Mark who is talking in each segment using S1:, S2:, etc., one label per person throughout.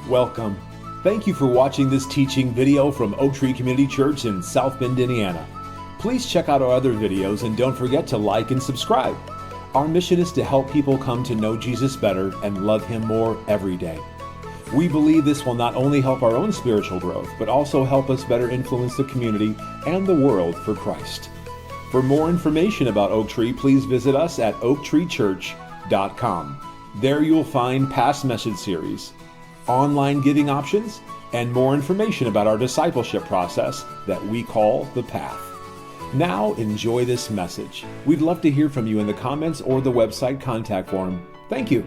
S1: Welcome. Thank you for watching this teaching video from Oak Tree Community Church in South Bend, Indiana. Please check out our other videos and don't forget to like and subscribe. Our mission is to help people come to know Jesus better and love Him more every day. We believe this will not only help our own spiritual growth, but also help us better influence the community and the world for Christ. For more information about Oak Tree, please visit us at oaktreechurch.com. There you'll find past message series, online giving options, and more information about our discipleship process that we call The Path. Now enjoy this message. We'd love to hear from you in the comments or the website contact form. Thank you.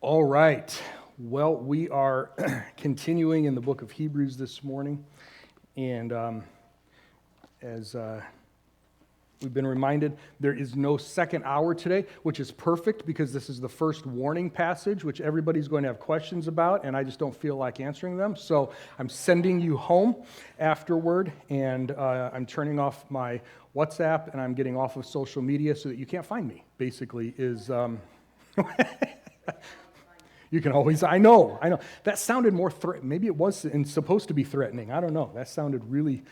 S2: All right. Well, we are continuing in the book of Hebrews this morning, and as we've been reminded, there is no second hour today, which is perfect because this is the first warning passage, which everybody's going to have questions about, and I just don't feel like answering them. So I'm sending you home afterward, and I'm turning off my WhatsApp, and I'm getting off of social media so that you can't find me, basically, is... You can always, I know. That sounded more threatening. Maybe it was supposed to be threatening. I don't know. That sounded really.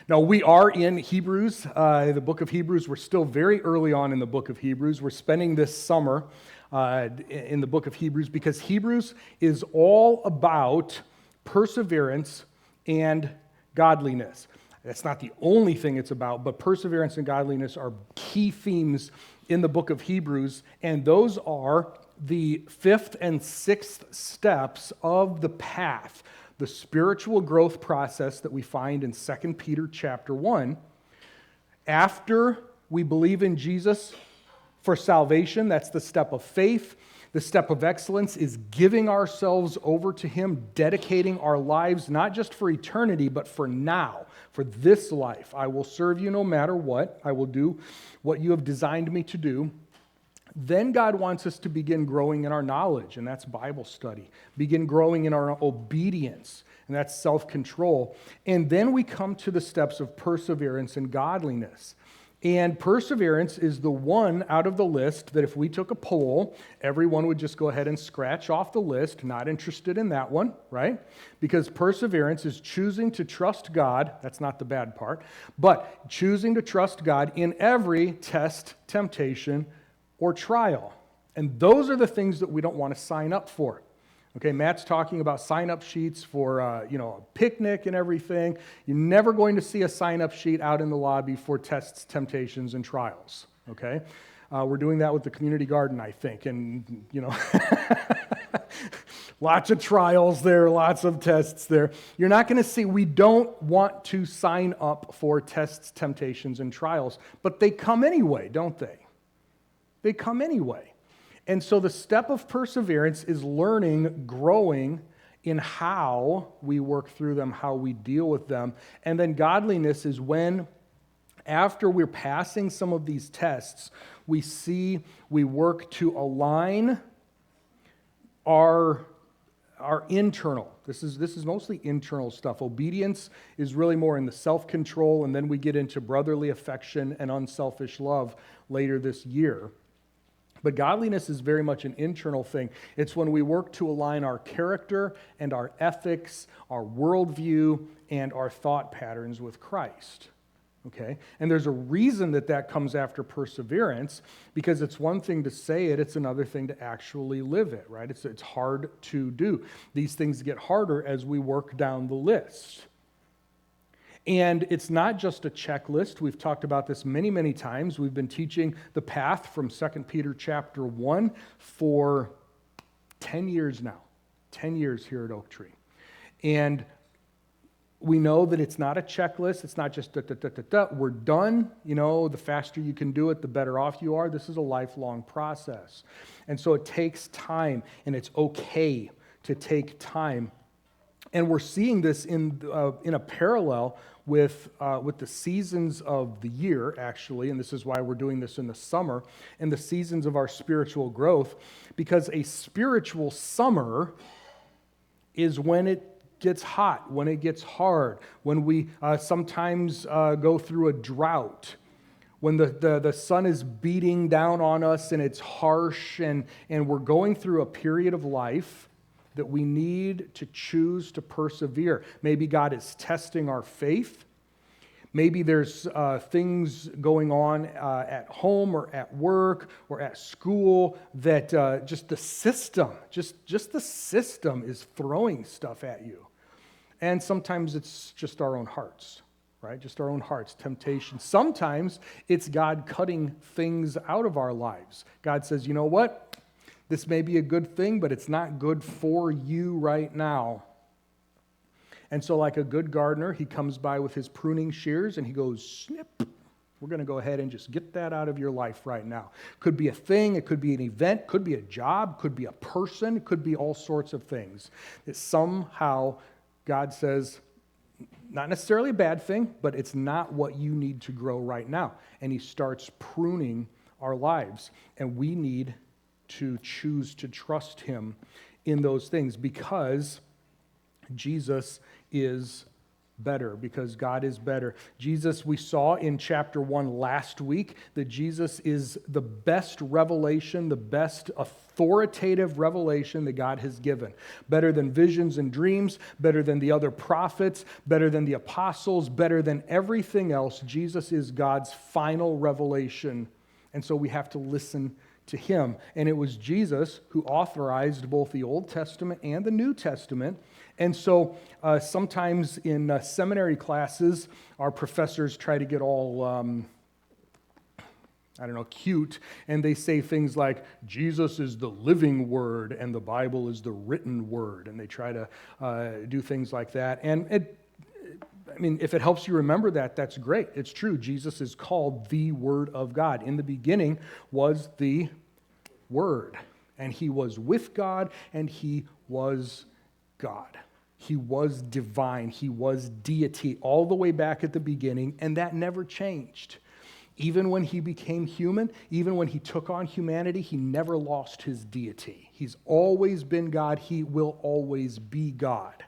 S2: Now, we are in Hebrews, the book of Hebrews. We're still very early on in the book of Hebrews. We're spending this summer in the book of Hebrews because Hebrews is all about perseverance and godliness. That's not the only thing it's about, but perseverance and godliness are key themes in the book of Hebrews, and those are the fifth and sixth steps of the path, the spiritual growth process that we find in 2 Peter chapter 1. After we believe in Jesus for salvation, that's the step of faith. The step of excellence is giving ourselves over to Him, dedicating our lives, not just for eternity, but for now, for this life. I will serve you no matter what. I will do what you have designed me to do. Then God wants us to begin growing in our knowledge, and that's Bible study. Begin growing in our obedience, and that's self-control. And then we come to the steps of perseverance and godliness. And perseverance is the one out of the list that if we took a poll, everyone would just go ahead and scratch off the list, not interested in that one, right? Because perseverance is choosing to trust God, that's not the bad part, but choosing to trust God in every test, temptation, or trial. And those are the things that we don't want to sign up for. Okay, Matt's talking about sign-up sheets for, a picnic and everything. You're never going to see a sign-up sheet out in the lobby for tests, temptations, and trials, okay? We're doing that with the community garden, I think, and, lots of trials there, lots of tests there. You're not going to see, we don't want to sign up for tests, temptations, and trials, but they come anyway, don't they? They come anyway. And so the step of perseverance is learning, growing in how we work through them, how we deal with them. And then godliness is when, after we're passing some of these tests, we work to align our internal. This is mostly internal stuff. Obedience is really more in the self-control, and then we get into brotherly affection and unselfish love later this year. But godliness is very much an internal thing. It's when we work to align our character and our ethics, our worldview, and our thought patterns with Christ. Okay? And there's a reason that comes after perseverance, because it's one thing to say it, it's another thing to actually live it, right? It's hard to do. These things get harder as we work down the list. And it's not just a checklist. We've talked about this many, many times. We've been teaching the path from 2 Peter chapter 1 for 10 years now. 10 years here at Oak Tree. And we know that it's not a checklist. It's not just we're done. The faster you can do it, the better off you are. This is a lifelong process. And so it takes time, and it's okay to take time. And we're seeing this in a parallel with the seasons of the year, actually, and this is why we're doing this in the summer, and the seasons of our spiritual growth, because a spiritual summer is when it gets hot, when it gets hard, when we sometimes go through a drought. when the sun is beating down on us and it's harsh and we're going through a period of life that we need to choose to persevere. Maybe God is testing our faith. Maybe there's things going on at home or at work or at school that just the system is throwing stuff at you. And sometimes it's just our own hearts, right? Just our own hearts, temptation. Sometimes it's God cutting things out of our lives. God says, you know what? This may be a good thing, but it's not good for you right now. And so like a good gardener, he comes by with his pruning shears and he goes, snip. We're going to go ahead and just get that out of your life right now. Could be a thing, it could be an event, could be a job, could be a person, could be all sorts of things. That somehow God says, not necessarily a bad thing, but it's not what you need to grow right now. And he starts pruning our lives. And we need to choose to trust him in those things because Jesus is better, because God is better. Jesus, we saw in chapter 1 last week that Jesus is the best revelation, the best authoritative revelation that God has given. Better than visions and dreams, better than the other prophets, better than the apostles, better than everything else. Jesus is God's final revelation. And so we have to listen to him. And it was Jesus who authorized both the Old Testament and the New Testament. And so sometimes in seminary classes, our professors try to get all, cute, and they say things like, Jesus is the living word and the Bible is the written word. And they try to do things like that. And if it helps you remember that, that's great. It's true. Jesus is called the Word of God. In the beginning was the Word, and he was with God, and he was God. He was divine. He was deity all the way back at the beginning, and that never changed. Even when he became human, even when he took on humanity, he never lost his deity. He's always been God. He will always be God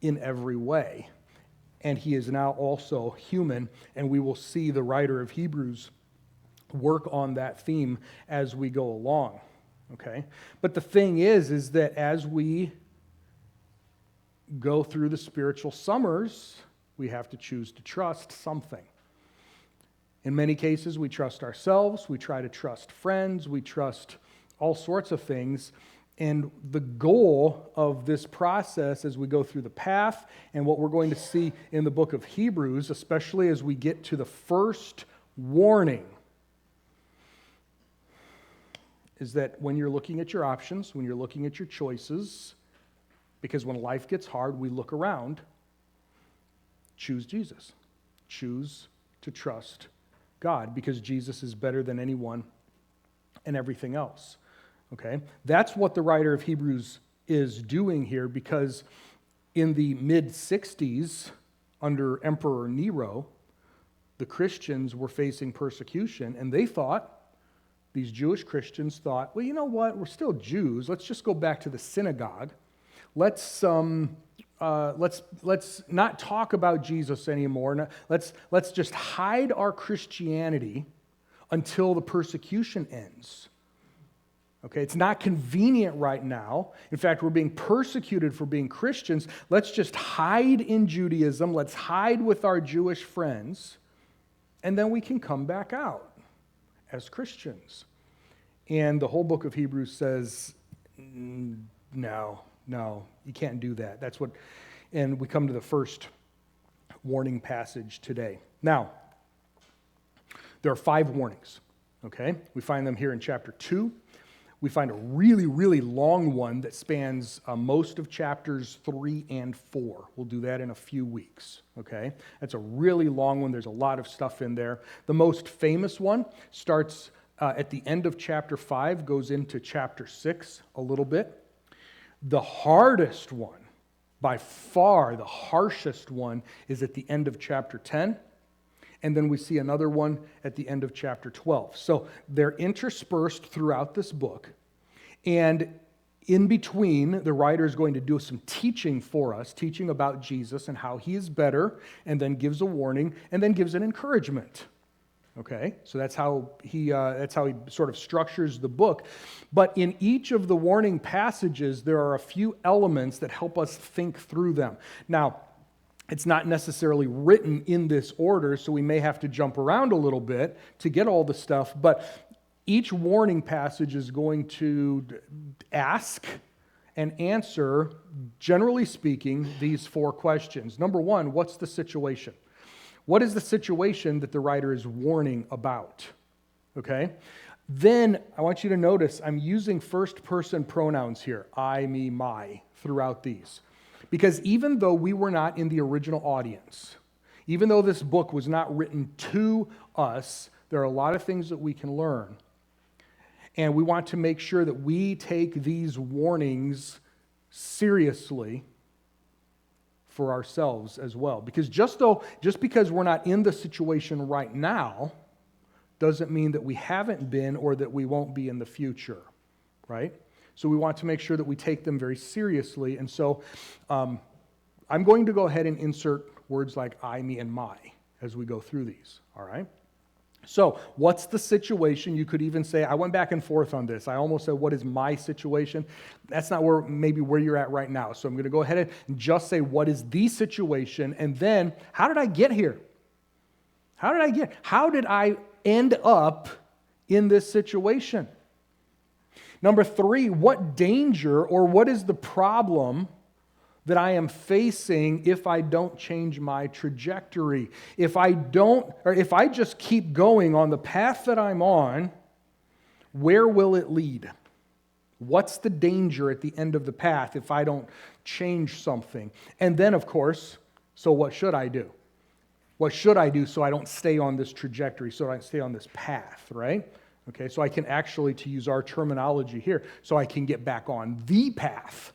S2: in every way. And he is now also human, and we will see the writer of Hebrews work on that theme as we go along, okay? But the thing is that as we go through the spiritual summers, we have to choose to trust something. In many cases, we trust ourselves, we try to trust friends, we trust all sorts of things. And the goal of this process as we go through the path and what we're going to see in the book of Hebrews, especially as we get to the first warning, is that when you're looking at your options, when you're looking at your choices, because when life gets hard, we look around, choose Jesus. Choose to trust God because Jesus is better than anyone and everything else. Okay, that's what the writer of Hebrews is doing here because in the mid-60s, under Emperor Nero, the Christians were facing persecution, and these Jewish Christians thought, well, you know what, we're still Jews, let's just go back to the synagogue. Let's not talk about Jesus anymore. Let's just hide our Christianity until the persecution ends. Okay, it's not convenient right now. In fact, we're being persecuted for being Christians. Let's just hide in Judaism. Let's hide with our Jewish friends, and then we can come back out as Christians. And the whole book of Hebrews says, no, you can't do that. And we come to the first warning passage today. Now, there are 5 warnings, okay? We find them here in chapter 2. We find a really, really long one that spans most of chapters 3 and 4. We'll do that in a few weeks, okay? That's a really long one. There's a lot of stuff in there. The most famous one starts at the end of chapter 5, goes into chapter 6 a little bit. The hardest one, by far the harshest one, is at the end of chapter 10. And then we see another one at the end of chapter 12. So they're interspersed throughout this book. And in between, the writer is going to do some teaching for us, teaching about Jesus and how he is better, and then gives a warning, and then gives an encouragement. Okay, so that's how he sort of structures the book. But in each of the warning passages, there are a few elements that help us think through them. Now, it's not necessarily written in this order, so we may have to jump around a little bit to get all the stuff, but each warning passage is going to ask and answer, generally speaking, these four questions. Number one, what's the situation? What is the situation that the writer is warning about? Okay? Then I want you to notice I'm using first-person pronouns here, I, me, my, throughout these. Because even though we were not in the original audience, even though this book was not written to us, there are a lot of things that we can learn. And we want to make sure that we take these warnings seriously for ourselves as well. Because just because we're not in the situation right now doesn't mean that we haven't been or that we won't be in the future, right? So we want to make sure that we take them very seriously. And so I'm going to go ahead and insert words like I, me, and my as we go through these, all right? So what's the situation? You could even say, I went back and forth on this. I almost said, what is my situation? That's not maybe where you're at right now. So I'm going to go ahead and just say, what is the situation? And then, how did I get here? How did I end up in this situation? Number three, what danger or what is the problem that I am facing if I don't change my trajectory? If I just keep going on the path that I'm on, where will it lead? What's the danger at the end of the path if I don't change something? And then, of course, so what should I do? What should I do so I don't stay on this trajectory, so I don't stay on this path, right? Okay, so I can actually, to use our terminology here, so I can get back on the path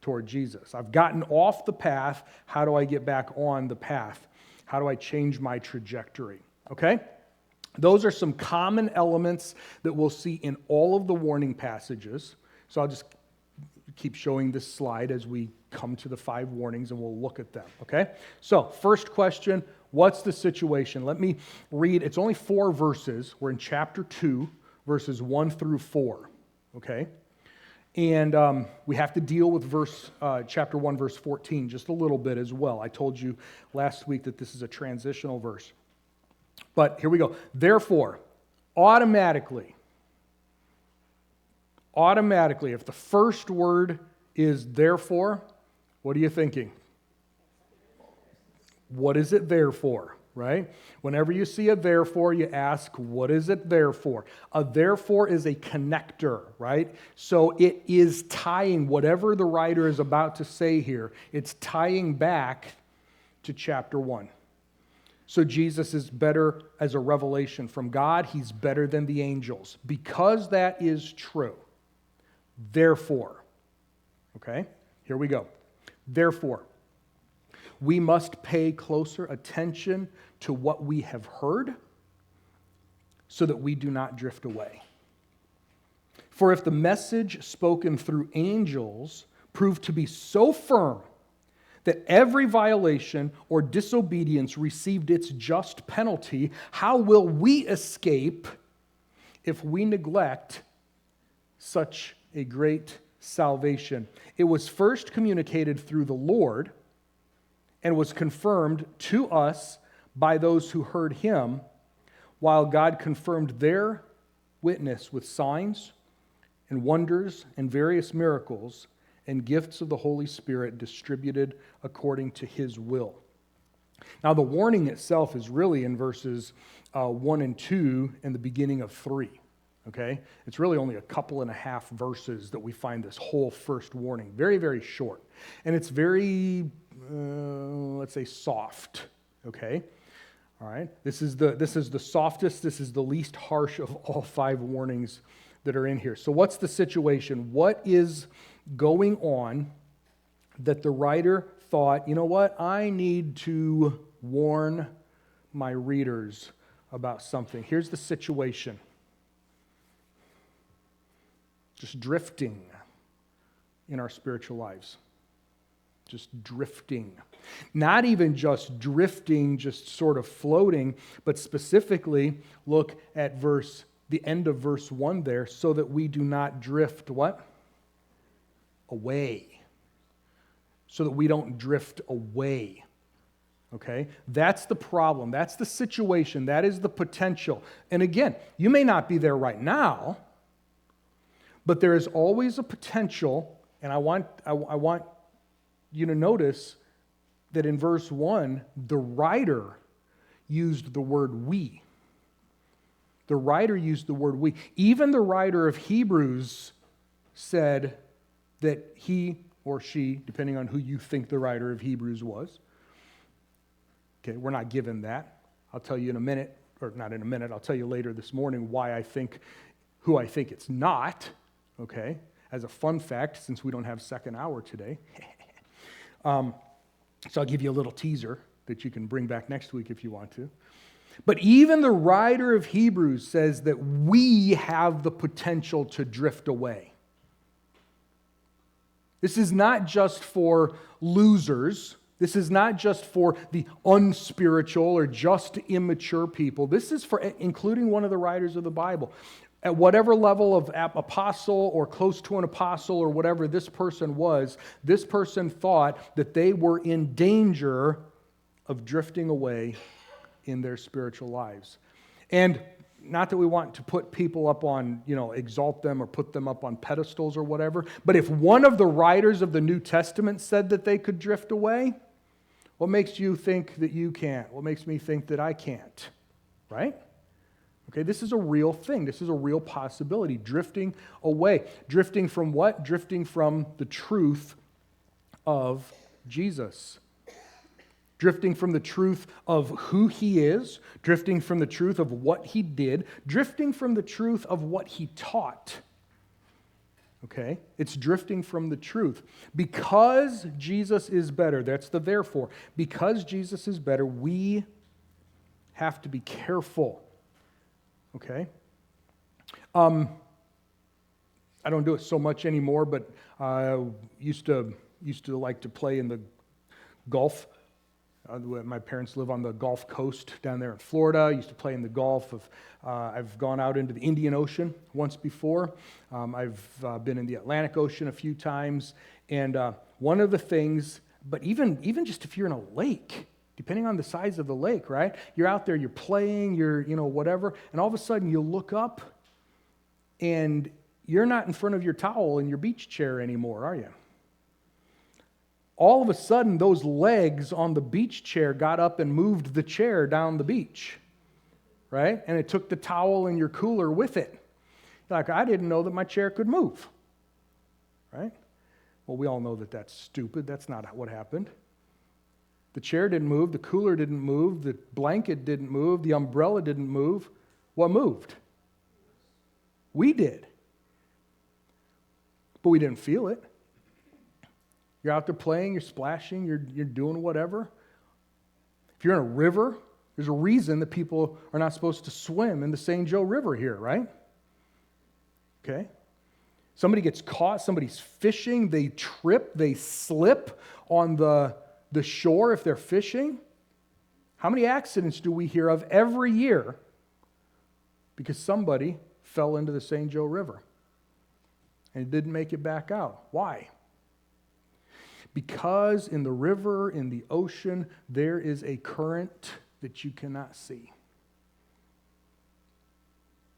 S2: toward Jesus. I've gotten off the path. How do I get back on the path? How do I change my trajectory? Okay? Those are some common elements that we'll see in all of the warning passages. So I'll just keep showing this slide as we come to the 5 warnings and we'll look at them. Okay? So, first question, what's the situation? Let me read. It's only 4 verses. We're in chapter 2, verses 1 through 4. Okay? And we have to deal with chapter 1, verse 14 just a little bit as well. I told you last week that this is a transitional verse. But here we go. Therefore, automatically, if the first word is therefore, what are you thinking? What is it there for? Right? Whenever you see a therefore, you ask, what is it there for? A therefore is a connector, right? So it is tying whatever the writer is about to say here, it's tying back to chapter 1. So Jesus is better as a revelation from God. He's better than the angels. Because that is true, therefore, okay, here we go. Therefore, we must pay closer attention to what we have heard so that we do not drift away. For if the message spoken through angels proved to be so firm that every violation or disobedience received its just penalty, how will we escape if we neglect such a great salvation? It was first communicated through the Lord and was confirmed to us by those who heard him, while God confirmed their witness with signs and wonders and various miracles and gifts of the Holy Spirit distributed according to his will. Now, the warning itself is really in verses 1 and 2 and the beginning of 3. Okay? It's really only a couple and a half verses that we find this whole first warning. Very, very short. And it's very, let's say, soft. Okay? All right? This is the softest, this is the least harsh of all 5 warnings that are in here. So what's the situation? What is going on that the writer thought, you know what, I need to warn my readers about something. Here's the situation. Just drifting in our spiritual lives. just drifting. Not even just drifting, just sort of floating, but specifically look at the end of verse 1 there, so that we do not drift what? Away. So that we don't drift away. Okay? That's the problem. That's the situation. That is the potential. And again, you may not be there right now, but there is always a potential, and I want you to notice that in verse 1, the writer used the word we. The writer used the word we. Even the writer of Hebrews said that he or she, depending on who you think the writer of Hebrews was. Okay, we're not given that. I'll tell you in a minute, or not in a minute, I'll tell you later this morning who I think it's not, okay, as a fun fact, since we don't have second hour today. So I'll give you a little teaser that you can bring back next week if you want to. But even the writer of Hebrews says that we have the potential to drift away. This is not just for losers. This is not just for the unspiritual or just immature people. This is for including one of the writers of the Bible. At whatever level of apostle or close to an apostle or whatever this person was, this person thought that they were in danger of drifting away in their spiritual lives. And not that we want to put people up on, exalt them or put them up on pedestals or whatever, but if one of the writers of the New Testament said that they could drift away, what makes you think that you can't? What makes me think that I can't? Right? Okay, this is a real thing. This is a real possibility. Drifting away. Drifting from what? Drifting from the truth of Jesus. Drifting from the truth of who he is, drifting from the truth of what he did, drifting from the truth of what he taught. Okay? It's drifting from the truth. Because Jesus is better, that's the therefore. Because Jesus is better, we have to be careful. Okay? I don't do it so much anymore, but I used to like to play in the Gulf. My parents live on the Gulf Coast down there in Florida. I used to play in the Gulf. I've gone out into the Indian Ocean once before. I've been in the Atlantic Ocean a few times. And one of the things, but even just if you're in a lake, depending on the size of the lake, right? You're out there, you're playing, you're, whatever, and all of a sudden you look up and you're not in front of your towel in your beach chair anymore, are you? All of a sudden, those legs on the beach chair got up and moved the chair down the beach, right? And it took the towel and your cooler with it. Like, I didn't know that my chair could move, right? Well, we all know that that's stupid. That's not what happened. The chair didn't move, the cooler didn't move, the blanket didn't move, the umbrella didn't move. What moved? We did. But we didn't feel it. You're out there playing, you're splashing, you're doing whatever. If you're in a river, there's a reason that people are not supposed to swim in the St. Joe River here, right? Okay? Somebody gets caught, somebody's fishing, they trip, they slip on the shore if they're fishing. How many accidents do we hear of every year because somebody fell into the St. Joe River and didn't make it back out? Why? Because in the river, in the ocean, there is a current that you cannot see.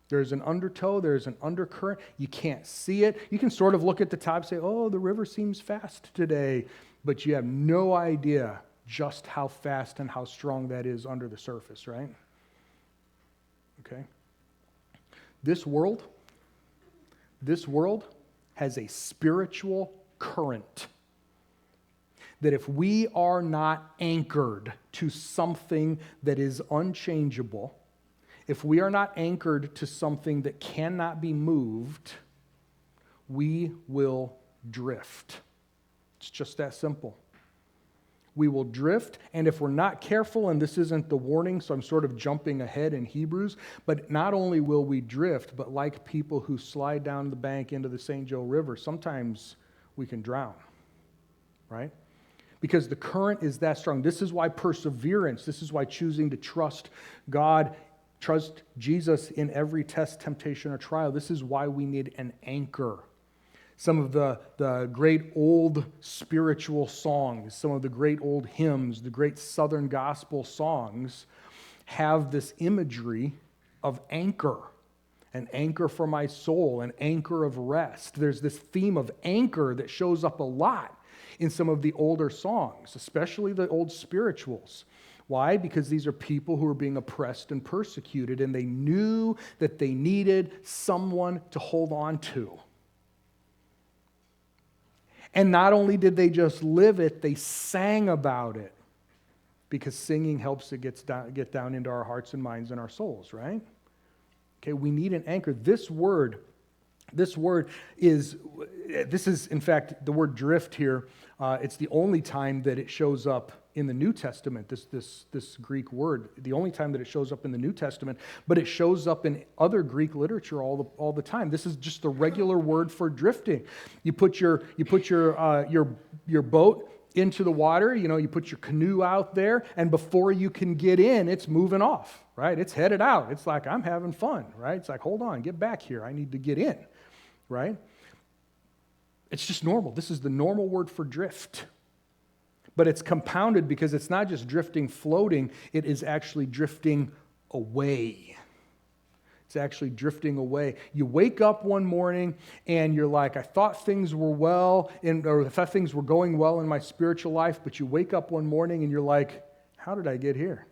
S2: There's an undertow, there's an undercurrent. You can't see it. You can sort of look at the top and say, oh, the river seems fast today. But you have no idea just how fast and how strong that is under the surface, right? Okay? This world has a spiritual current that if we are not anchored to something that is unchangeable, if we are not anchored to something that cannot be moved, we will drift. It's just that simple. We will drift, and if we're not careful, and this isn't the warning, so I'm sort of jumping ahead in Hebrews, but not only will we drift, but like people who slide down the bank into the St. Joe River, sometimes we can drown, right? because the current is that strong. This is why perseverance, this is why choosing to trust God, trust Jesus in every test, temptation, or trial, this is why we need an anchor. Some of the great old spiritual songs, some of the great old hymns, the great Southern gospel songs have this imagery of anchor, an anchor for my soul, an anchor of rest. There's this theme of anchor that shows up a lot in some of the older songs, especially the old spirituals. Why? Because these are people who are being oppressed and persecuted, and they knew that they needed someone to hold on to. And not only did they just live it, they sang about it, because singing helps it get down into our hearts and minds and our souls, right? Okay, we need an anchor. This is, in fact, the word drift here, it's the only time that it shows up in the New Testament, this Greek word, the only time that it shows up in the New Testament, but it shows up in other Greek literature all the time. This is just the regular word for drifting. You put your boat into the water, you put your canoe out there, and before you can get in, it's moving off, right? It's headed out. It's like, I'm having fun, right? It's like, hold on, get back here. I need to get in, right? It's just normal. This is the normal word for drift. But it's compounded because it's not just drifting, floating, it is actually drifting away. It's actually drifting away. You wake up one morning and you're like, I thought things were or I thought things were going well in my spiritual life, but you wake up one morning and you're like, how did I get here?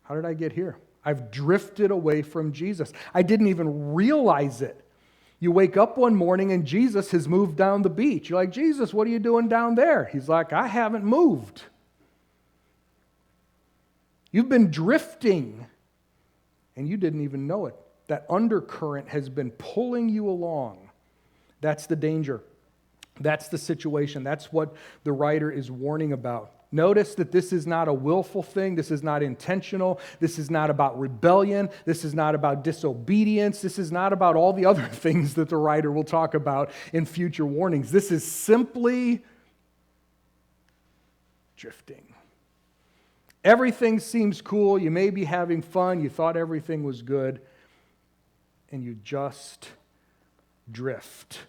S2: How did I get here? I've drifted away from Jesus. I didn't even realize it. You wake up one morning and Jesus has moved down the beach. You're like, Jesus, what are you doing down there? He's like, I haven't moved. You've been drifting, and you didn't even know it. That undercurrent has been pulling you along. That's the danger. That's the situation. That's what the writer is warning about. Notice that this is not a willful thing. This is not intentional. This is not about rebellion. This is not about disobedience. This is not about all the other things that the writer will talk about in future warnings. This is simply drifting. Everything seems cool. You may be having fun. You thought everything was good, and you just drift.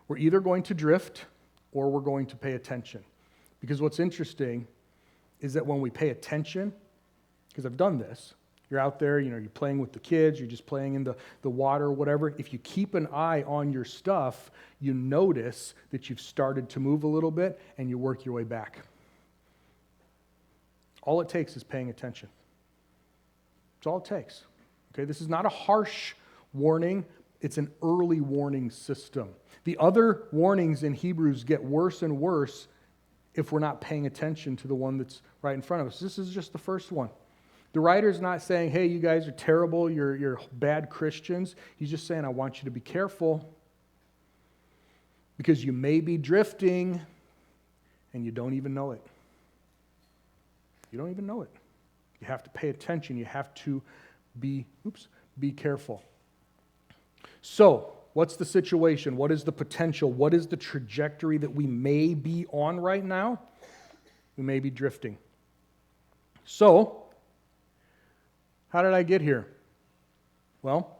S2: We're either going to drift or we're going to pay attention. Because what's interesting is that when we pay attention, because I've done this, you're out there, you're playing with the kids, you're just playing in the water or whatever. If you keep an eye on your stuff, you notice that you've started to move a little bit and you work your way back. All it takes is paying attention. That's all it takes. Okay, this is not a harsh warning. It's an early warning system. The other warnings in Hebrews get worse and worse if we're not paying attention to the one that's right in front of us. This is just the first one. The writer's not saying, hey, you guys are terrible, you're bad Christians. He's just saying, I want you to be careful because you may be drifting and you don't even know it. You don't even know it. You have to pay attention. You have to be careful. So, what's the situation? What is the potential? What is the trajectory that we may be on right now? We may be drifting. So, how did I get here? Well,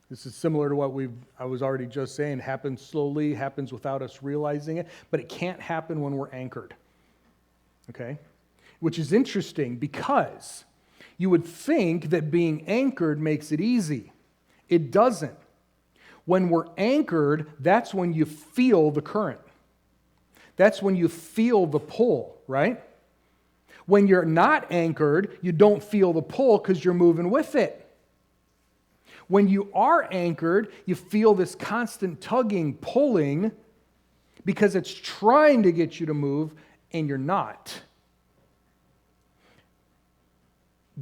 S2: this is similar to what I was already just saying. Happens slowly, happens without us realizing it, but it can't happen when we're anchored. Okay? Which is interesting because you would think that being anchored makes it easy. It doesn't. When we're anchored, that's when you feel the current. That's when you feel the pull, right? When you're not anchored, you don't feel the pull because you're moving with it. When you are anchored, you feel this constant tugging, pulling, because it's trying to get you to move, and you're not.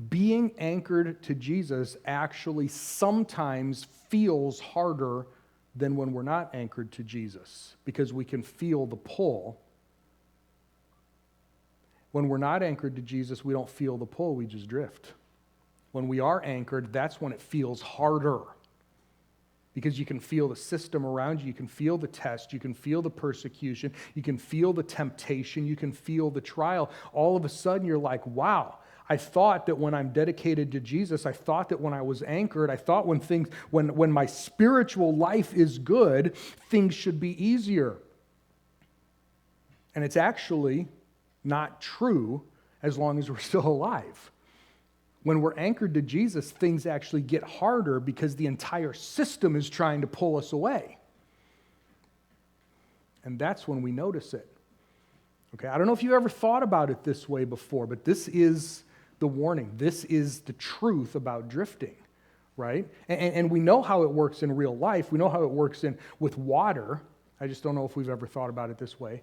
S2: Being anchored to Jesus actually sometimes feels harder than when we're not anchored to Jesus, because we can feel the pull. When we're not anchored to Jesus, we don't feel the pull, we just drift. When we are anchored, that's when it feels harder, because you can feel the system around you. You can feel the test. You can feel the persecution. You can feel the temptation. You can feel the trial. All of a sudden, you're like, wow, I thought that when I'm dedicated to Jesus, I thought that when I was anchored, I thought when my spiritual life is good, things should be easier. And it's actually not true as long as we're still alive. When we're anchored to Jesus, things actually get harder because the entire system is trying to pull us away. And that's when we notice it. Okay, I don't know if you've ever thought about it this way before, but this is the warning. This is the truth about drifting, right? And we know how it works in real life. We know how it works with water. I just don't know if we've ever thought about it this way.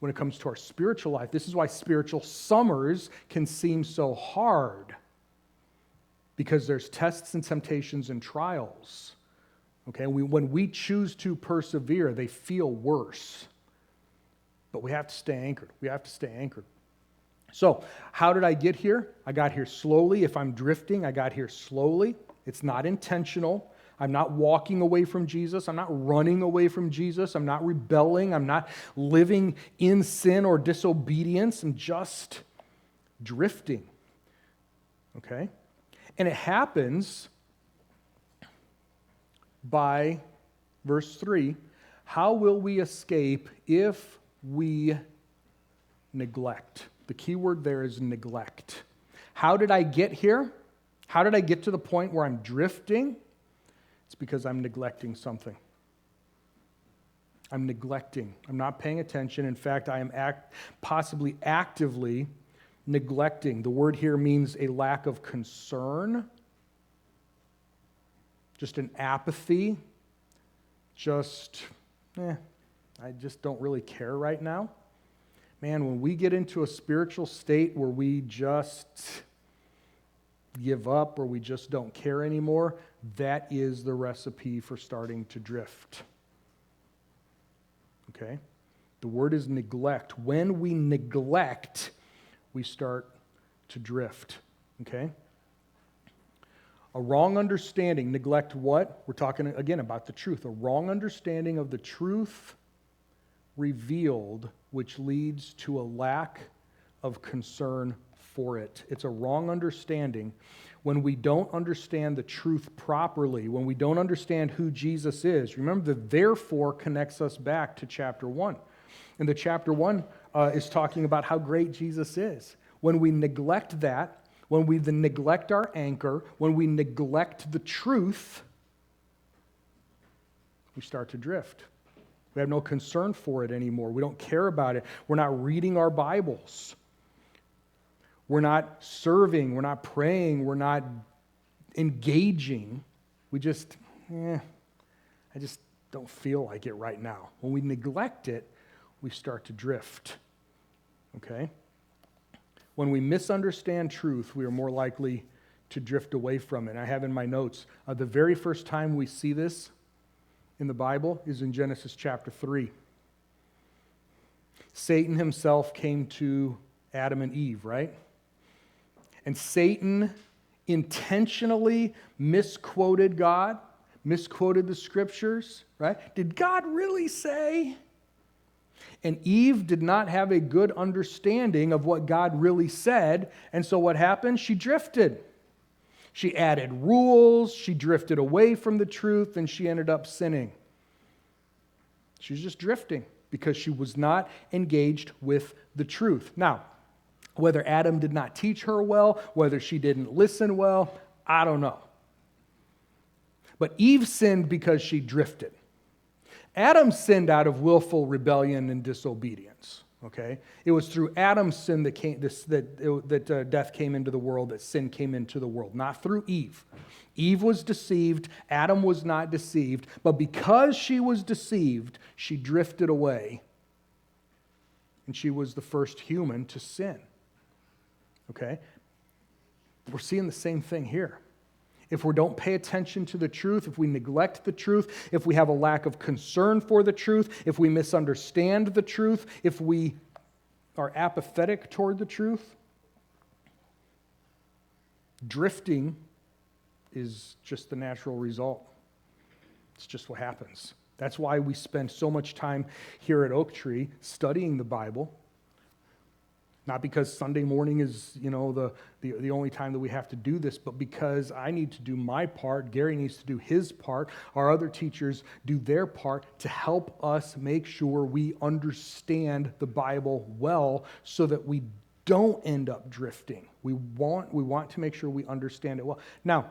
S2: When it comes to our spiritual life, this is why spiritual summers can seem so hard. Because there's tests and temptations and trials. Okay, when we choose to persevere, they feel worse. But we have to stay anchored. We have to stay anchored. So, how did I get here? I got here slowly. If I'm drifting, I got here slowly. It's not intentional. I'm not walking away from Jesus. I'm not running away from Jesus. I'm not rebelling. I'm not living in sin or disobedience. I'm just drifting. Okay? And it happens by verse 3. How will we escape if we neglect? The key word there is neglect. How did I get here? How did I get to the point where I'm drifting? It's because I'm neglecting something. I'm neglecting. I'm not paying attention. In fact, I am possibly actively neglecting. The word here means a lack of concern, just an apathy, I just don't really care right now. Man, when we get into a spiritual state where we just give up or we just don't care anymore, that is the recipe for starting to drift. Okay? The word is neglect. When we neglect, we start to drift, okay? A wrong understanding, neglect what? We're talking again about the truth. A wrong understanding of the truth revealed, which leads to a lack of concern for it. It's a wrong understanding when we don't understand the truth properly, when we don't understand who Jesus is. Remember, the therefore connects us back to chapter 1. And the chapter 1 is talking about how great Jesus is. When we neglect that, when we neglect our anchor, when we neglect the truth, we start to drift. We have no concern for it anymore. We don't care about it. We're not reading our Bibles. We're not serving. We're not praying. We're not engaging. We just, I just don't feel like it right now. When we neglect it, we start to drift. Okay? When we misunderstand truth, we are more likely to drift away from it. And I have in my notes, the very first time we see this in the Bible is in Genesis chapter 3. Satan himself came to Adam and Eve, right? And Satan intentionally misquoted God, misquoted the scriptures, right? Did God really say? And Eve did not have a good understanding of what God really said, and so what happened? She drifted. She added rules, she drifted away from the truth, and she ended up sinning. She was just drifting because she was not engaged with the truth. Now, whether Adam did not teach her well, whether she didn't listen well, I don't know. But Eve sinned because she drifted. Adam sinned out of willful rebellion and disobedience. Okay, it was through Adam's sin that death came into the world, that sin came into the world, not through Eve. Eve was deceived. Adam was not deceived, but because she was deceived, she drifted away, and she was the first human to sin. Okay, we're seeing the same thing here. If we don't pay attention to the truth, if we neglect the truth, if we have a lack of concern for the truth, if we misunderstand the truth, if we are apathetic toward the truth, drifting is just the natural result. It's just what happens. That's why we spend so much time here at Oak Tree studying the Bible. Not because Sunday morning is, the only time that we have to do this, but because I need to do my part, Gary needs to do his part, our other teachers do their part to help us make sure we understand the Bible well so that we don't end up drifting. We want to make sure we understand it well. Now,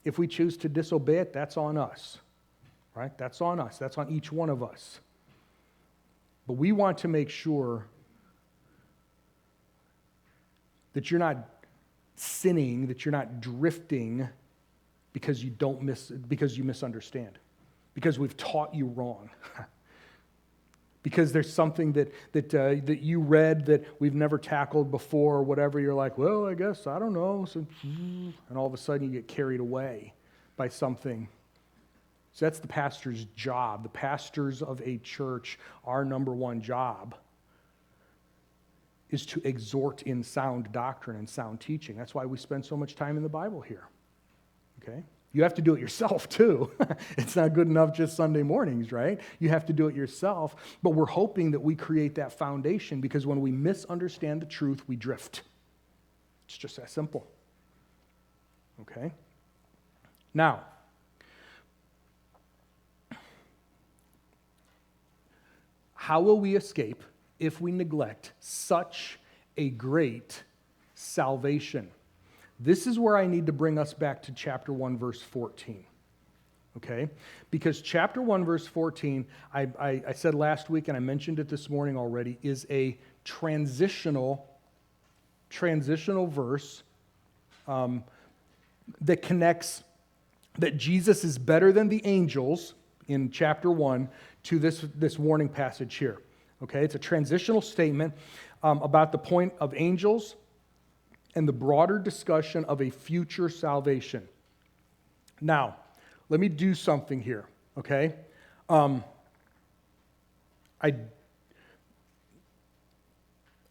S2: if we choose to disobey it, that's on us. Right? That's on us. That's on each one of us. But we want to make sure that you're not sinning, that you're not drifting because you misunderstand, because we've taught you wrong, because there's something that you read that we've never tackled before or whatever. You're like, well, I guess I don't know, and all of a sudden you get carried away by something. So that's the pastor's job. The pastors of a church, our number one job is to exhort in sound doctrine and sound teaching. That's why we spend so much time in the Bible here. Okay? You have to do it yourself too. It's not good enough just Sunday mornings, right? You have to do it yourself. But we're hoping that we create that foundation, because when we misunderstand the truth, we drift. It's just that simple. Okay? Now, how will we escape if we neglect such a great salvation? This is where I need to bring us back to chapter 1, verse 14. Okay? Because chapter 1, verse 14, I said last week, and I mentioned it this morning already, is a transitional verse that connects that Jesus is better than the angels in chapter 1 to this warning passage here. Okay, it's a transitional statement about the point of angels and the broader discussion of a future salvation. Now, let me do something here, okay? I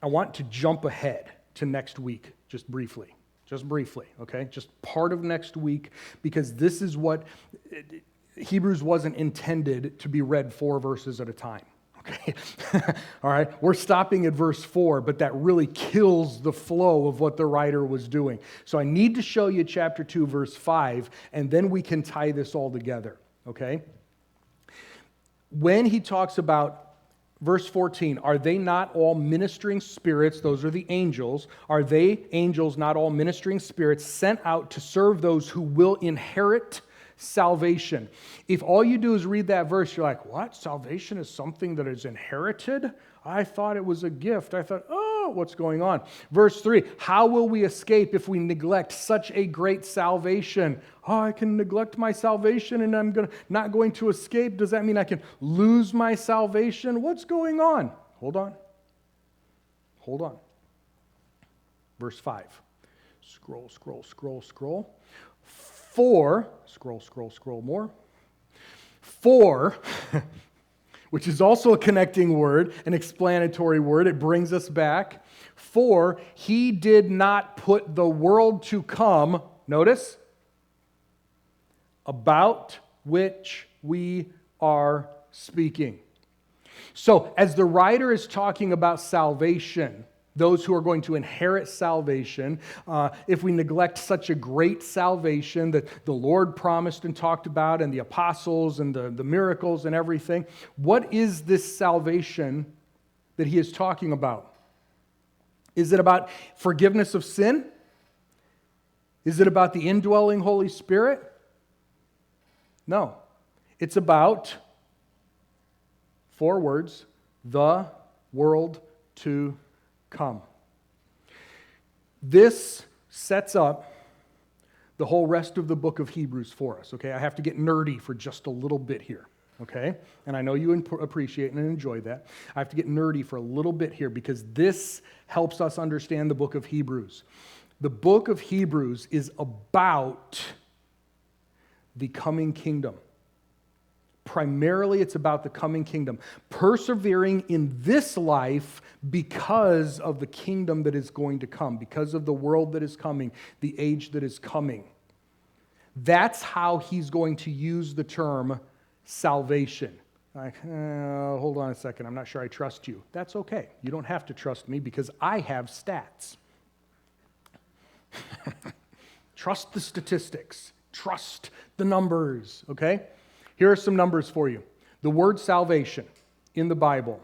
S2: want to jump ahead to next week, just briefly, okay? Just part of next week, because this is what Hebrews wasn't intended to be read 4 verses at a time. Okay, all right, we're stopping at verse 4, but that really kills the flow of what the writer was doing. So I need to show you chapter 2, verse 5, and then we can tie this all together, okay? When he talks about verse 14, are they not all ministering spirits? Those are the angels. Are they, angels, not all ministering spirits sent out to serve those who will inherit salvation? If all you do is read that verse, you're like, what? Salvation is something that is inherited? I thought it was a gift. I thought, oh, what's going on? Verse 3, how will we escape if we neglect such a great salvation? Oh, I can neglect my salvation and I'm not going to escape. Does that mean I can lose my salvation? What's going on? Hold on. Verse 5. Scroll. For, scroll more. For, which is also a connecting word, an explanatory word, it brings us back. For he did not put the world to come, notice, about which we are speaking. So, as the writer is talking about salvation, those who are going to inherit salvation, if we neglect such a great salvation that the Lord promised and talked about, and the apostles and the miracles and everything, what is this salvation that he is talking about? Is it about forgiveness of sin? Is it about the indwelling Holy Spirit? No. It's about, 4 words, the world to come. This sets up the whole rest of the book of Hebrews for us, okay? I have to get nerdy for just a little bit here, okay? And I know you appreciate and enjoy that. I have to get nerdy for a little bit here because this helps us understand the book of Hebrews. The book of Hebrews is about the coming kingdom. Primarily, it's about the coming kingdom. Persevering in this life because of the kingdom that is going to come, because of the world that is coming, the age that is coming. That's how he's going to use the term salvation. Like, hold on a second, I'm not sure I trust you. That's okay. You don't have to trust me because I have stats. Trust the statistics. Trust the numbers, okay? Here are some numbers for you. The word salvation in the Bible.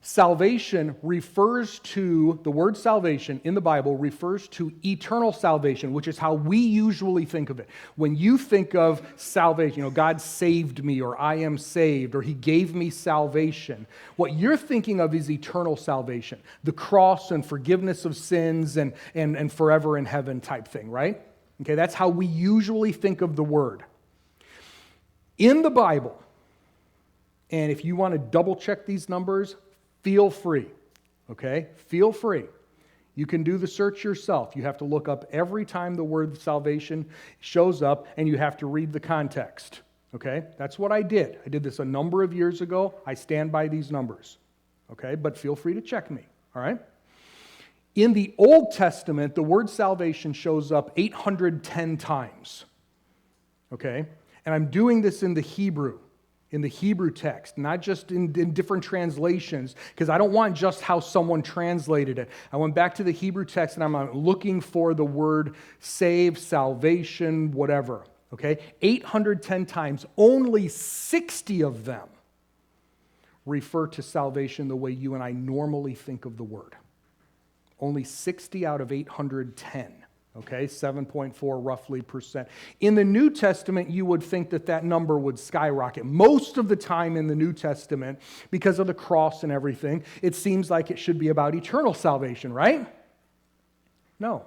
S2: The word salvation in the Bible refers to eternal salvation, which is how we usually think of it. When you think of salvation, God saved me, or I am saved, or He gave me salvation, what you're thinking of is eternal salvation, the cross and forgiveness of sins and forever in heaven type thing, right? Okay, that's how we usually think of the word. In the Bible, and if you want to double check these numbers, feel free, okay? Feel free. You can do the search yourself. You have to look up every time the word salvation shows up, and you have to read the context, okay? That's what I did. I did this a number of years ago. I stand by these numbers, okay? But feel free to check me, all right? In the Old Testament, the word salvation shows up 810 times, okay? And I'm doing this in the Hebrew text, not just in different translations, because I don't want just how someone translated it. I went back to the Hebrew text and I'm looking for the word save, salvation, whatever, okay? 810 times, only 60 of them refer to salvation the way you and I normally think of the word. Only 60 out of 810. Okay, 7.4 roughly percent. In the New Testament, you would think that number would skyrocket. Most of the time in the New Testament, because of the cross and everything, it seems like it should be about eternal salvation, right? No.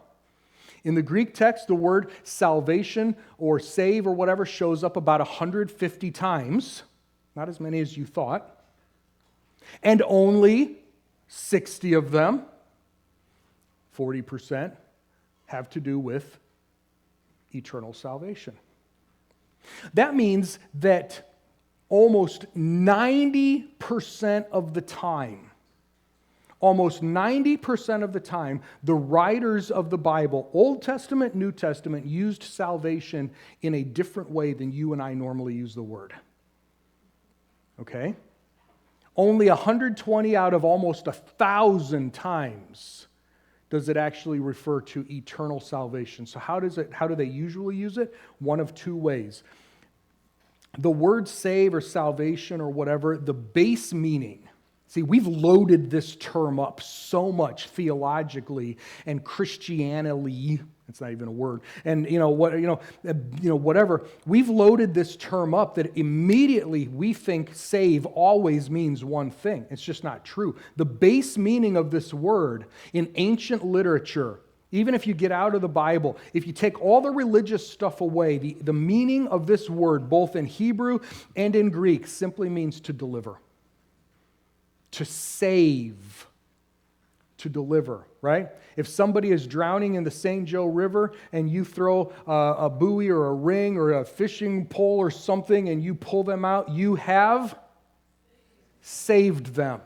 S2: In the Greek text, the word salvation or save or whatever shows up about 150 times, not as many as you thought, and only 60 of them, 40%, have to do with eternal salvation. That means that almost 90% of the time, the writers of the Bible, Old Testament, New Testament, used salvation in a different way than you and I normally use the word. Okay? Only 120 out of almost 1,000 times does it actually refer to eternal salvation. So how do they usually use it? One of two ways. The word save or salvation or whatever, the base meaning. See, we've loaded this term up so much theologically and Christianally. It's not even a word. And whatever. We've loaded this term up that immediately we think save always means one thing. It's just not true. The base meaning of this word in ancient literature, even if you get out of the Bible, if you take all the religious stuff away, the meaning of this word, both in Hebrew and in Greek, simply means to deliver. To save. To deliver, right? If somebody is drowning in the St. Joe River and you throw a buoy or a ring or a fishing pole or something and you pull them out, you have saved them.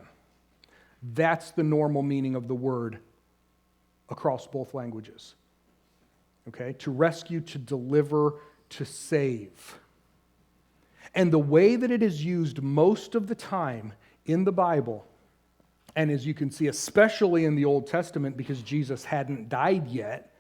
S2: That's the normal meaning of the word across both languages. Okay? To rescue, to deliver, to save. And the way that it is used most of the time in the Bible, and as you can see, especially in the Old Testament, because Jesus hadn't died yet,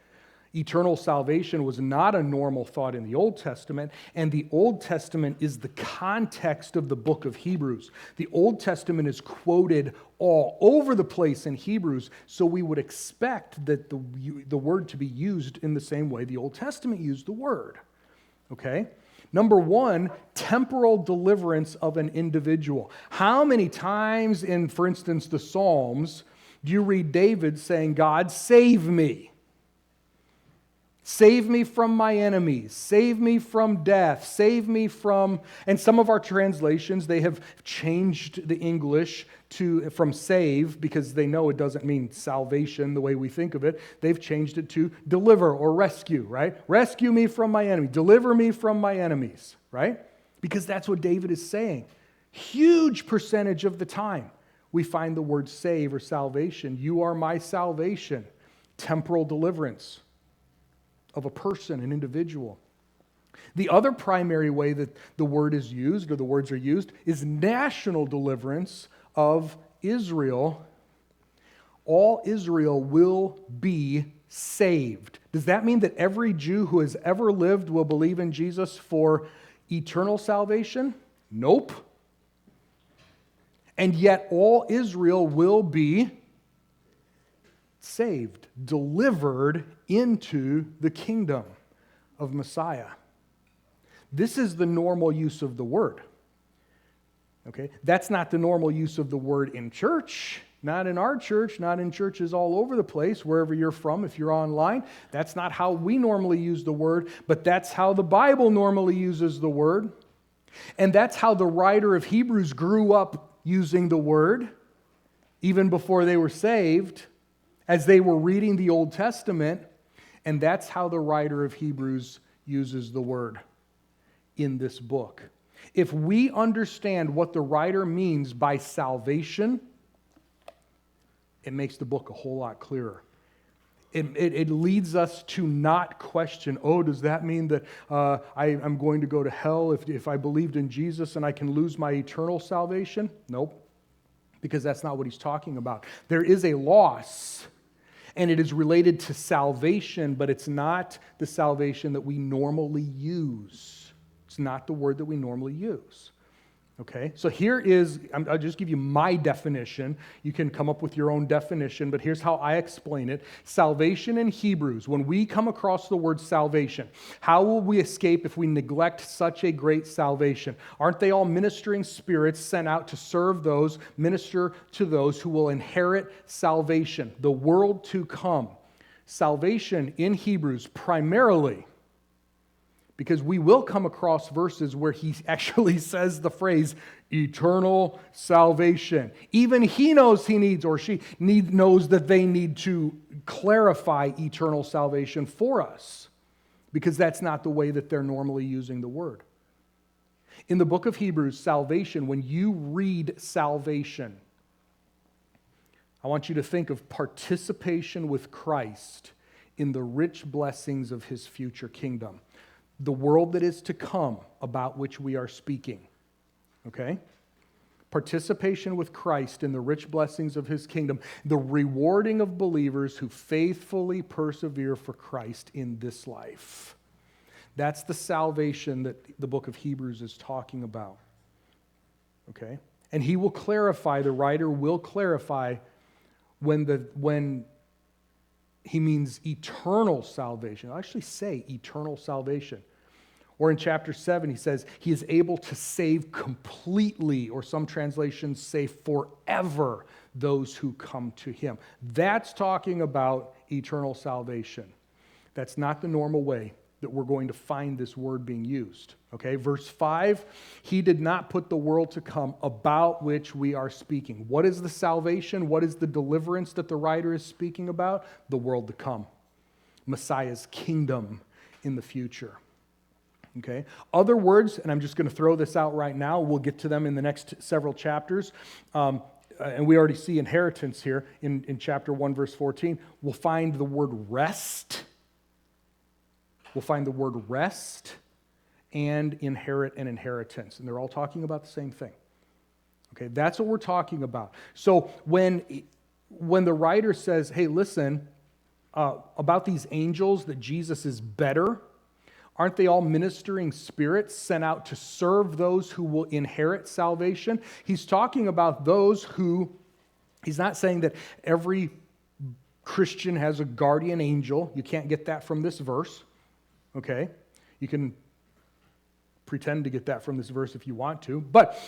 S2: eternal salvation was not a normal thought in the Old Testament, and the Old Testament is the context of the book of Hebrews. The Old Testament is quoted all over the place in Hebrews, so we would expect that the word to be used in the same way the Old Testament used the word. Okay? Number one, temporal deliverance of an individual. How many times in, for instance, the Psalms, do you read David saying, God, save me? Save me from my enemies. Save me from death. Save me from... And some of our translations, they have changed the English from save because they know it doesn't mean salvation the way we think of it. They've changed it to deliver or rescue, right? Rescue me from my enemy. Deliver me from my enemies, right? Because that's what David is saying. Huge percentage of the time we find the word save or salvation. You are my salvation. Temporal deliverance of a person, an individual. The other primary way that the word is used, or the words are used, is national deliverance of Israel. All Israel will be saved. Does that mean that every Jew who has ever lived will believe in Jesus for eternal salvation? Nope. And yet all Israel will be saved, delivered into the kingdom of Messiah. This is the normal use of the word. Okay? That's not the normal use of the word in church. Not in our church, not in churches all over the place, wherever you're from, if you're online. That's not how we normally use the word, but that's how the Bible normally uses the word. And that's how the writer of Hebrews grew up using the word, even before they were saved, as they were reading the Old Testament. And that's how the writer of Hebrews uses the word in this book. If we understand what the writer means by salvation, it makes the book a whole lot clearer. It leads us to not question, oh, does that mean that I'm going to go to hell if I believed in Jesus and I can lose my eternal salvation? Nope, because that's not what he's talking about. There is a loss, and it is related to salvation, but it's not the salvation that we normally use. It's not the word that we normally use. Okay, so here is, I'll just give you my definition. You can come up with your own definition, but here's how I explain it. Salvation in Hebrews, when we come across the word salvation, how will we escape if we neglect such a great salvation? Aren't they all ministering spirits sent out to serve those, minister to those who will inherit salvation, the world to come? Salvation in Hebrews primarily, because we will come across verses where he actually says the phrase, eternal salvation. Even he knows he needs, or she knows that they need to clarify eternal salvation for us, because that's not the way that they're normally using the word. In the book of Hebrews, salvation, when you read salvation, I want you to think of participation with Christ in the rich blessings of his future kingdom. The world that is to come, about which we are speaking. Okay? Participation with Christ in the rich blessings of his kingdom, the rewarding of believers who faithfully persevere for Christ in this life. That's the salvation that the book of Hebrews is talking about. Okay? And he will clarify, the writer will clarify when he means eternal salvation. I'll actually say eternal salvation. Or in chapter 7, he says he is able to save completely, or some translations say forever, those who come to him. That's talking about eternal salvation. That's not the normal way that we're going to find this word being used. Okay, verse 5, he did not put the world to come about which we are speaking. What is the salvation? What is the deliverance that the writer is speaking about? The world to come. Messiah's kingdom in the future. Okay, other words, and I'm just going to throw this out right now. We'll get to them in the next several chapters. And we already see inheritance here in chapter 1, verse 14. We'll find the word rest. We'll find the word rest and inherit and inheritance. And they're all talking about the same thing. Okay, that's what we're talking about. So when the writer says, hey, listen, about these angels, that Jesus is better, aren't they all ministering spirits sent out to serve those who will inherit salvation? He's talking about those who, he's not saying that every Christian has a guardian angel. You can't get that from this verse. Okay? You can pretend to get that from this verse if you want to. But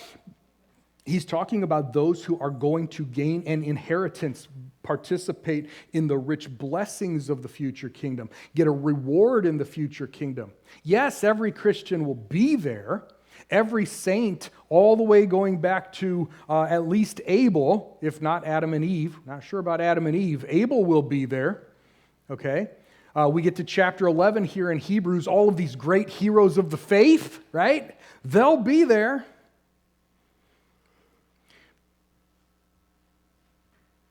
S2: he's talking about those who are going to gain an inheritance, participate in the rich blessings of the future kingdom, get a reward in the future kingdom. Yes, every Christian will be there. Every saint, all the way going back to at least Abel, if not Adam and Eve. Not sure about Adam and Eve. Abel will be there. Okay? We get to chapter 11 here in Hebrews, all of these great heroes of the faith, right? They'll be there.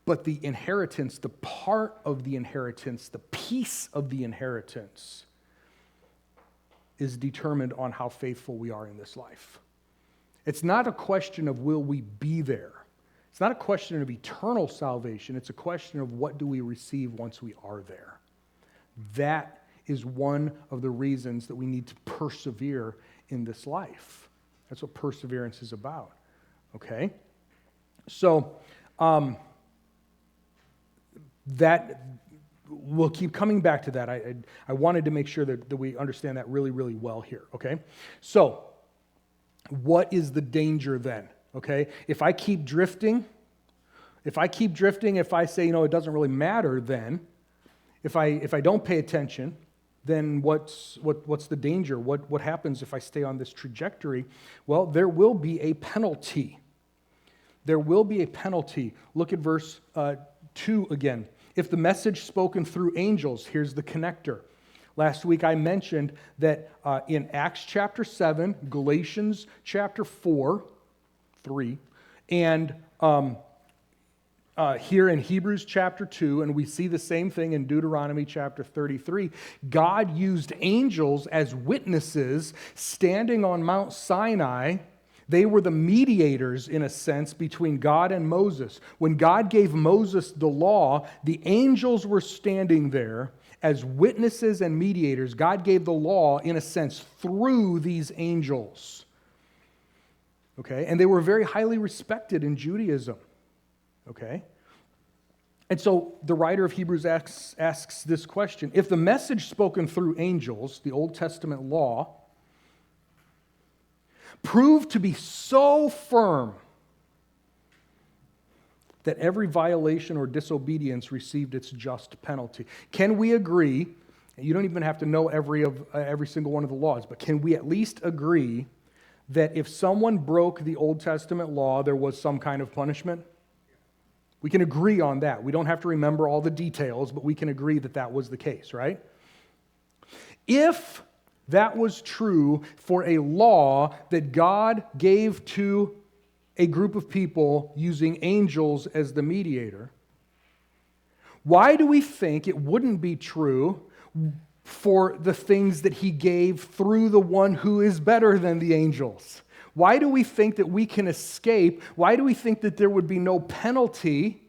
S2: But the inheritance, the part of the inheritance, the piece of the inheritance is determined on how faithful we are in this life. It's not a question of will we be there. It's not a question of eternal salvation. It's a question of what do we receive once we are there. That is one of the reasons that we need to persevere in this life. That's what perseverance is about. Okay? So, that we'll keep coming back to that. I wanted to make sure that we understand that really, really well here. Okay? So, what is the danger then? Okay? If I keep drifting, if I say, it doesn't really matter then, if I don't pay attention, then what's the danger? What happens if I stay on this trajectory? Well, there will be a penalty. There will be a penalty. Look at verse 2 again. If the message spoken through angels, here's the connector. Last week I mentioned that in Acts chapter 7, Galatians chapter 3, and here in Hebrews chapter 2, and we see the same thing in Deuteronomy chapter 33, God used angels as witnesses standing on Mount Sinai. They were the mediators, in a sense, between God and Moses. When God gave Moses the law, the angels were standing there as witnesses and mediators. God gave the law, in a sense, through these angels. Okay? And they were very highly respected in Judaism. Okay? And so the writer of Hebrews asks this question. If the message spoken through angels, the Old Testament law, proved to be so firm that every violation or disobedience received its just penalty, can we agree, and you don't even have to know every single one of the laws, but can we at least agree that if someone broke the Old Testament law, there was some kind of punishment? We can agree on that. We don't have to remember all the details, but we can agree that that was the case, right? If that was true for a law that God gave to a group of people using angels as the mediator, why do we think it wouldn't be true for the things that he gave through the one who is better than the angels? Why do we think that we can escape? Why do we think that there would be no penalty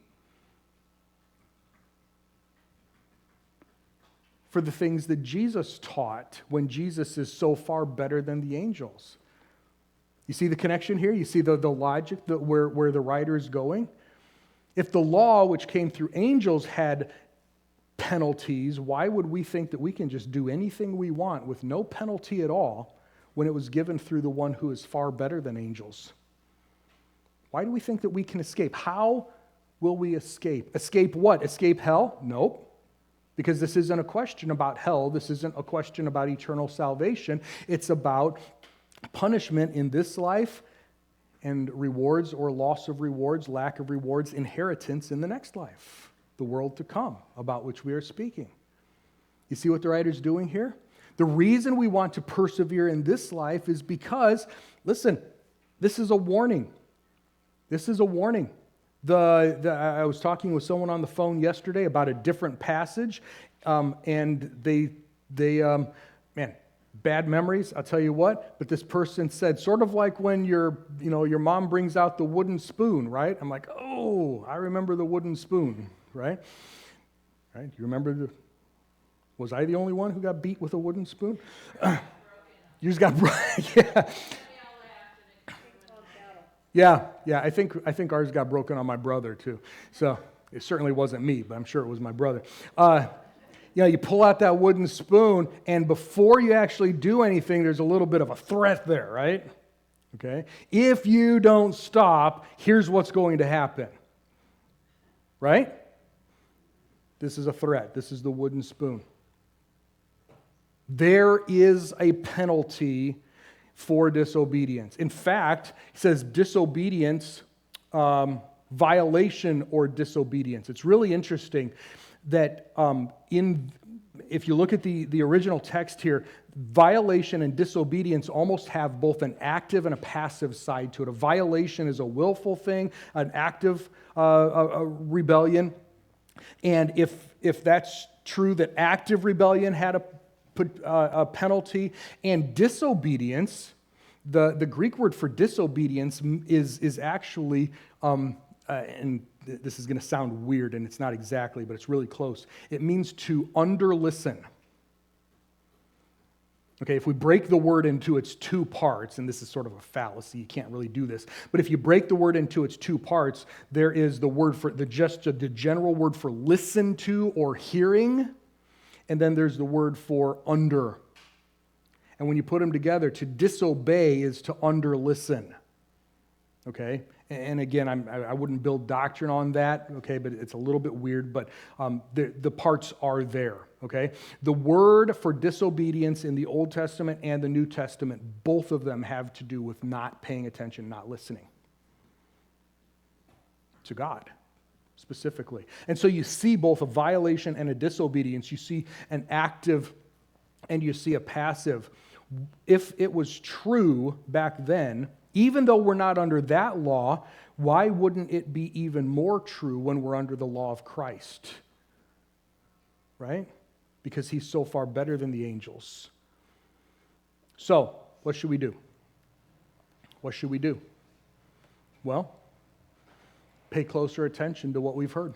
S2: for the things that Jesus taught when Jesus is so far better than the angels? You see the connection here? You see the logic where the writer is going? If the law, which came through angels, had penalties, why would we think that we can just do anything we want with no penalty at all when it was given through the one who is far better than angels? Why do we think that we can escape? How will we escape? Escape what? Escape hell? Nope. Because this isn't a question about hell. This isn't a question about eternal salvation. It's about punishment in this life and rewards or loss of rewards, lack of rewards, inheritance in the next life, the world to come, about which we are speaking. You see what the writer's doing here? The reason we want to persevere in this life is because, listen, this is a warning. This is a warning. I was talking with someone on the phone yesterday about a different passage, and they bad memories, I'll tell you what, but this person said, sort of like when your mom brings out the wooden spoon, right? I'm like, oh, I remember the wooden spoon, right? Right? You remember was I the only one who got beat with a wooden spoon? You just got broken, yeah. Yeah, I think ours got broken on my brother too. So it certainly wasn't me, but I'm sure it was my brother. You pull out that wooden spoon, and before you actually do anything, there's a little bit of a threat there, right? Okay? If you don't stop, here's what's going to happen. Right? This is a threat. This is the wooden spoon. There is a penalty for disobedience. In fact, it says disobedience, violation or disobedience. It's really interesting that if you look at the original text here, violation and disobedience almost have both an active and a passive side to it. A violation is a willful thing, an active a rebellion. And if that's true that active rebellion had a put a penalty. And disobedience, the Greek word for disobedience is actually, and this is going to sound weird, and it's not exactly, but it's really close. It means to under-listen. Okay, if we break the word into its two parts, and this is sort of a fallacy, you can't really do this, but if you break the word into its two parts, there is the word for the general word for listen to or hearing, and then there's the word for under. And when you put them together, to disobey is to under-listen. Okay? And again, I wouldn't build doctrine on that, okay, but it's a little bit weird, but the parts are there, okay? The word for disobedience in the Old Testament and the New Testament, both of them have to do with not paying attention, not listening to God specifically. And so you see both a violation and a disobedience. You see an active and you see a passive. If it was true back then, even though we're not under that law, why wouldn't it be even more true when we're under the law of Christ? Right? Because he's so far better than the angels. So, what should we do? What should we do? Well, pay closer attention to what we've heard.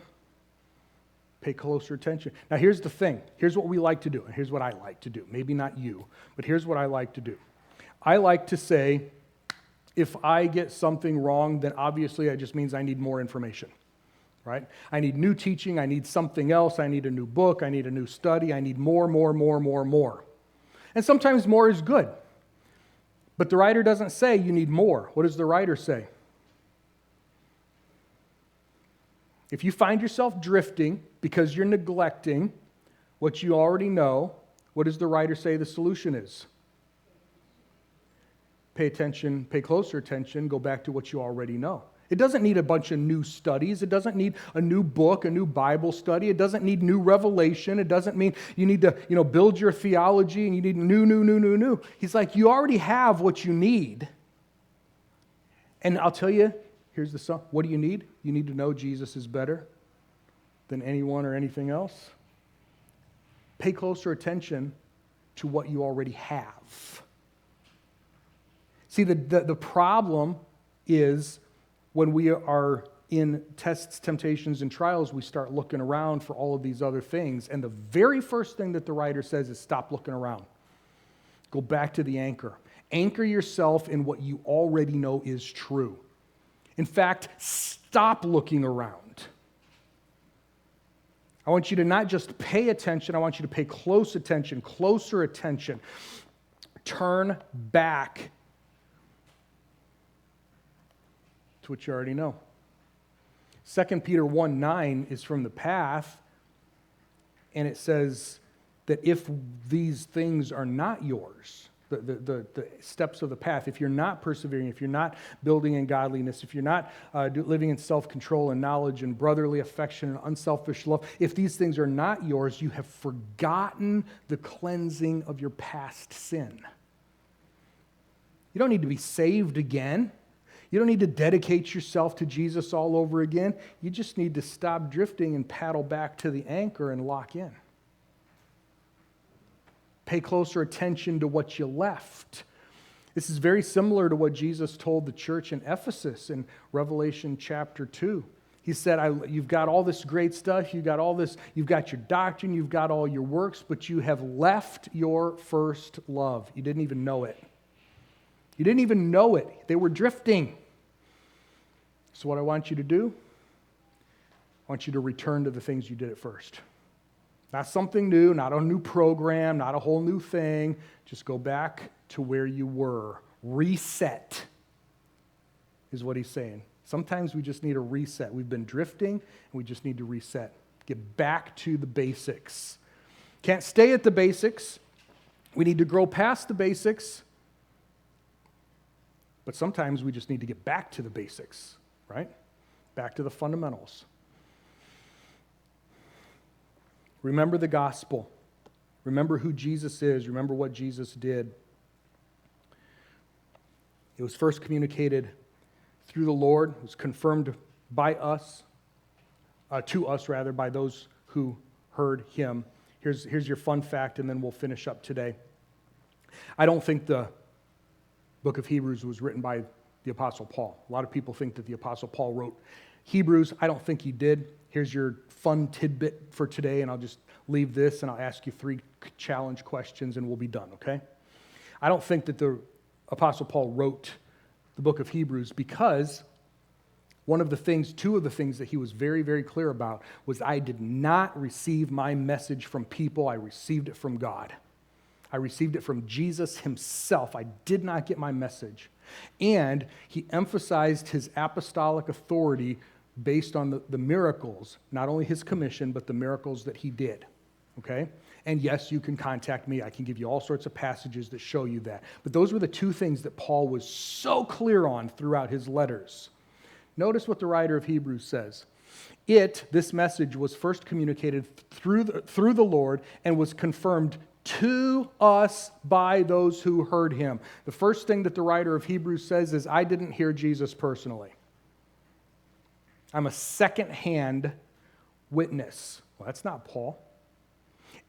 S2: Pay closer attention. Now, here's the thing. Here's what we like to do, and here's what I like to do. Maybe not you, but here's what I like to do. I like to say, if I get something wrong, then obviously it just means I need more information, right? I need new teaching. I need something else. I need a new book. I need a new study. I need more. And sometimes more is good. But the writer doesn't say you need more. What does the writer say? If you find yourself drifting because you're neglecting what you already know, what does the writer say the solution is? Pay attention, pay closer attention, go back to what you already know. It doesn't need a bunch of new studies. It doesn't need a new book, a new Bible study. It doesn't need new revelation. It doesn't mean you need to, build your theology and you need new. He's like, you already have what you need. And I'll tell you, here's the song. What do you need? You need to know Jesus is better than anyone or anything else. Pay closer attention to what you already have. See, the problem is when we are in tests, temptations, and trials, we start looking around for all of these other things. And the very first thing that the writer says is stop looking around. Go back to the anchor. Anchor yourself in what you already know is true. In fact, stop looking around. I want you to not just pay attention, I want you to pay close attention, closer attention. Turn back to what you already know. 2 Peter 1:9 is from the path, and it says that if these things are not yours, the steps of the path, if you're not persevering, if you're not building in godliness, if you're not living in self-control and knowledge and brotherly affection and unselfish love, if these things are not yours, you have forgotten the cleansing of your past sin. You don't need to be saved again. You don't need to dedicate yourself to Jesus all over again. You just need to stop drifting and paddle back to the anchor and lock in. Pay closer attention to what you left. This is very similar to what Jesus told the church in Ephesus in Revelation chapter 2. He said, you've got all this great stuff, you've got all this, you've got your doctrine, you've got all your works, but you have left your first love. You didn't even know it. You didn't even know it. They were drifting. So what I want you to do, I want you to return to the things you did at first. Not something new, not a new program, not a whole new thing. Just go back to where you were. Reset is what he's saying. Sometimes we just need a reset. We've been drifting, and we just need to reset. Get back to the basics. Can't stay at the basics. We need to grow past the basics. But sometimes we just need to get back to the basics, right? Back to the fundamentals. Remember the gospel. Remember who Jesus is. Remember what Jesus did. It was first communicated through the Lord. It was confirmed by us, to us rather, by those who heard him. Here's your fun fact, and then we'll finish up today. I don't think the book of Hebrews was written by the Apostle Paul. A lot of people think that the Apostle Paul wrote Hebrews. I don't think he did. Here's your fun tidbit for today, and I'll just leave this, and I'll ask you 3 challenge questions, and we'll be done, okay? I don't think that the Apostle Paul wrote the book of Hebrews because two of the things that he was very, very clear about was I did not receive my message from people. I received it from God. I received it from Jesus himself. I did not get my message. And he emphasized his apostolic authority based on the miracles, not only his commission, but the miracles that he did, okay? And yes, you can contact me. I can give you all sorts of passages that show you that. But those were the 2 things that Paul was so clear on throughout his letters. Notice what the writer of Hebrews says. This message, was first communicated through the Lord and was confirmed to us by those who heard him. The first thing that the writer of Hebrews says is, I didn't hear Jesus personally. I'm a second-hand witness. Well, that's not Paul.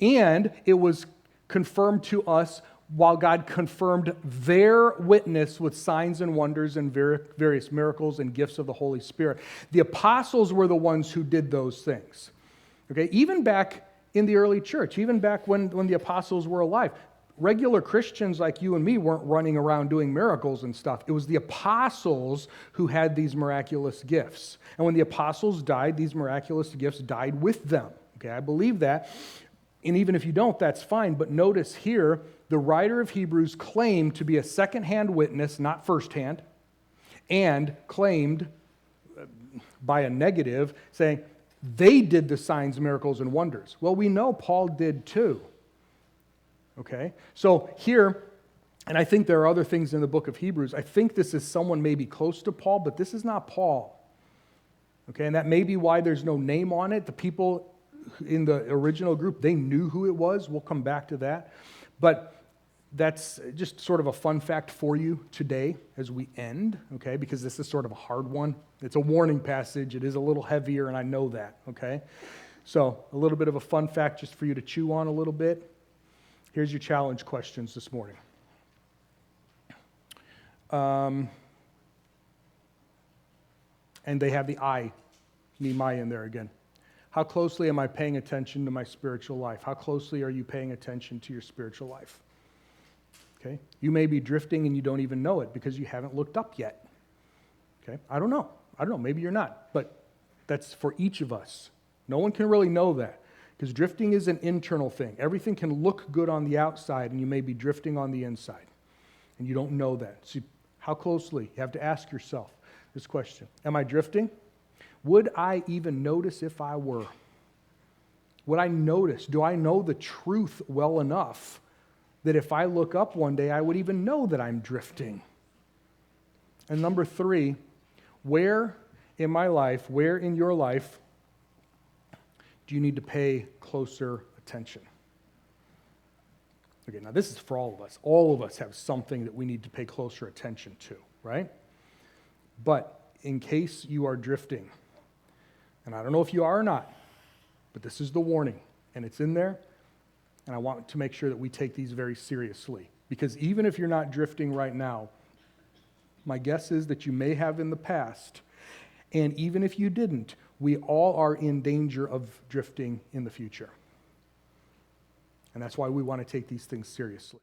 S2: And it was confirmed to us while God confirmed their witness with signs and wonders and various miracles and gifts of the Holy Spirit. The apostles were the ones who did those things. Okay, even back in the early church, even back when the apostles were alive, regular Christians like you and me weren't running around doing miracles and stuff. It was the apostles who had these miraculous gifts. And when the apostles died, these miraculous gifts died with them. Okay, I believe that. And even if you don't, that's fine. But notice here, the writer of Hebrews claimed to be a second-hand witness, not first-hand, and claimed by a negative, saying, they did the signs, miracles, and wonders. Well, we know Paul did too. Okay? So here, and I think there are other things in the book of Hebrews, I think this is someone maybe close to Paul, but this is not Paul. Okay? And that may be why there's no name on it. The people in the original group, they knew who it was. We'll come back to that. But that's just sort of a fun fact for you today as we end, okay? Because this is sort of a hard one. It's a warning passage. It is a little heavier, and I know that, okay? So a little bit of a fun fact just for you to chew on a little bit. Here's your challenge questions this morning. And they have the I, Nehemiah, in there again. How closely am I paying attention to my spiritual life? How closely are you paying attention to your spiritual life? Okay? You may be drifting and you don't even know it because you haven't looked up yet. Okay? I don't know. Maybe you're not. But that's for each of us. No one can really know that because drifting is an internal thing. Everything can look good on the outside and you may be drifting on the inside. And you don't know that. So how closely? You have to ask yourself this question. Am I drifting? Would I even notice if I were? Would I notice? Do I know the truth well enough that if I look up one day, I would even know that I'm drifting? And number 3, where in my life, where in your life do you need to pay closer attention? Okay, now this is for all of us. All of us have something that we need to pay closer attention to, right? But in case you are drifting, and I don't know if you are or not, but this is the warning, and it's in there, and I want to make sure that we take these very seriously. Because even if you're not drifting right now, my guess is that you may have in the past, and even if you didn't, we all are in danger of drifting in the future. And that's why we want to take these things seriously.